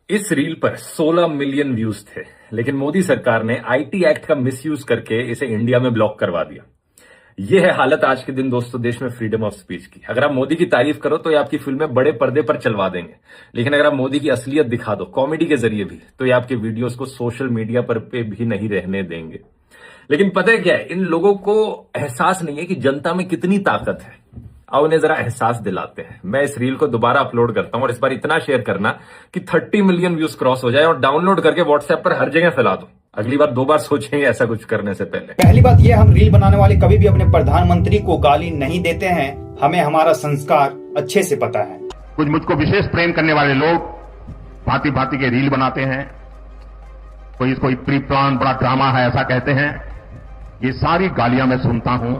इस रील पर 16 million views थे, लेकिन मोदी सरकार ने आईटी एक्ट का मिसयूज करके इसे इंडिया में ब्लॉक करवा दिया। यह है हालत आज के दिन दोस्तों देश में फ्रीडम ऑफ स्पीच की। अगर आप मोदी की तारीफ करो तो ये आपकी फिल्में बड़े पर्दे पर चलवा देंगे, लेकिन अगर आप मोदी की असलियत दिखा दो कॉमेडी के जरिए भी, तो ये आपके वीडियोस को सोशल मीडिया पर पे भी नहीं रहने देंगे। लेकिन पता है क्या है, इन लोगों को एहसास नहीं है कि जनता में कितनी ताकत है। आओ उन्हें जरा एहसास दिलाते हैं। मैं इस रील को दोबारा अपलोड करता हूं और इस बार इतना शेयर करना कि 30 मिलियन व्यूज क्रॉस हो जाए और डाउनलोड करके व्हाट्सएप पर हर जगह फैला दो। अगली बार 2 बार सोचेंगे ऐसा कुछ करने से पहले। पहली बात ये, हम रील बनाने वाले कभी भी अपने प्रधानमंत्री को गाली नहीं देते हैं। हमें हमारा संस्कार अच्छे से पता है। कुछ मुझको विशेष प्रेम करने वाले लोग भांति भांति के रील बनाते हैं, कोई इसको प्री प्लान बड़ा ड्रामा है ऐसा कहते हैं। ये सारी गालियां मैं सुनता हूं।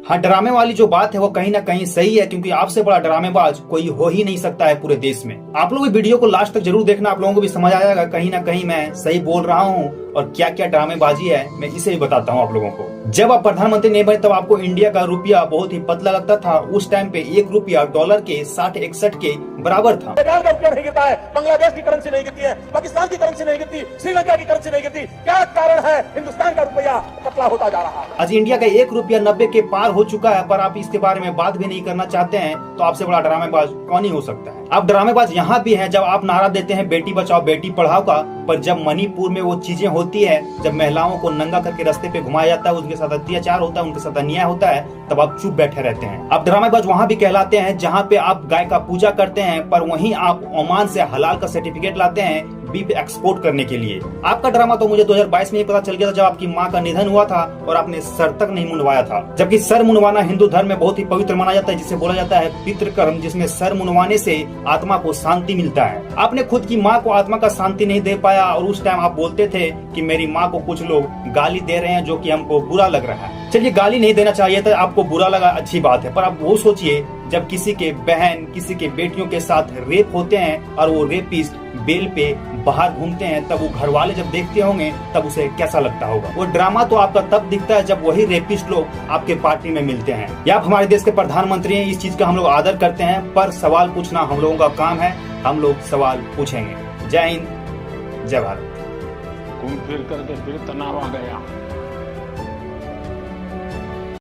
हाँ, ड्रामे वाली जो बात है वो कहीं ना कहीं सही है, क्योंकि आपसे बड़ा ड्रामेबाज कोई हो ही नहीं सकता है पूरे देश में। आप लोग वीडियो को लास्ट तक जरूर देखना, आप लोगों को भी समझ आएगा कहीं ना कहीं मैं सही बोल रहा हूँ और क्या क्या ड्रामेबाजी है मैं इसे भी बताता हूँ आप लोगों को। जब आप प्रधानमंत्री नहीं बने तब आपको इंडिया का रुपया बहुत ही पतला लगता था। उस टाइम पे 1 रुपया डॉलर के 60-61 के बराबर था। रुपया नहीं गिरता है, बांग्लादेश की करेंसी नहीं गिरती है, पाकिस्तान की करेंसी नहीं गिरती, श्रीलंका की करेंसी नहीं गिरती। क्या कारण है? हिंदुस्तान का रुपया पतला होता जा रहा है। आज इंडिया का 1 रुपया 90 के पार हो चुका है, पर आप इसके बारे में बात भी नहीं करना चाहते हैं। तो आपसे बड़ा ड्रामेबाज कौन ही हो सकता है। आप ड्रामेबाज यहाँ भी हैं जब आप नारा देते हैं बेटी बचाओ बेटी पढ़ाओ का, पर जब मणिपुर में वो चीजें होती है, जब महिलाओं को नंगा करके रास्ते पे घुमाया जाता है, उनके साथ अत्याचार होता है, उनके साथ अन्याय होता है, तब आप चुप बैठे रहते हैं। आप ड्रामेबाज वहाँ भी कहलाते हैं जहाँ पे आप गाय का पूजा करते हैं, पर वहीं आप ओमान से हलाल का सर्टिफिकेट लाते हैं बीफ एक्सपोर्ट करने के लिए। आपका ड्रामा तो मुझे 2022 में ही पता चल गया था, जब आपकी माँ का निधन हुआ था और आपने सर तक नहीं मुंडवाया था। जबकि सर मुंडवाना हिंदू धर्म में बहुत ही पवित्र माना जाता है, जिसे बोला जाता है पितृकर्म, जिसमें सर मुंडवाने से आत्मा को शांति मिलता है। आपने खुद की माँ को आत्मा का शांति नहीं दे पाया और उस टाइम आप बोलते थे कि मेरी माँ को कुछ लोग गाली दे रहे हैं जो कि हमको बुरा लग रहा है। चलिए, गाली नहीं देना चाहिए था, आपको बुरा लगा, अच्छी बात है, पर आप वो सोचिए जब किसी के बहन किसी के बेटियों के साथ रेप होते हैं और वो रेपिस्ट बेल पे बाहर घूमते हैं, तब वो घर वाले जब देखते होंगे तब उसे कैसा लगता होगा। वो ड्रामा तो आपका तब दिखता है जब वही रेपिस्ट लोग आपके पार्टी में मिलते हैं। या आप हमारे देश के प्रधानमंत्री हैं, इस चीज का हम लोग आदर करते हैं, पर सवाल पूछना हम लोगों का काम है। हम लोग सवाल पूछेंगे। जय हिंद, जय भारत। घूम फिर करके फिर तनाव आ गया।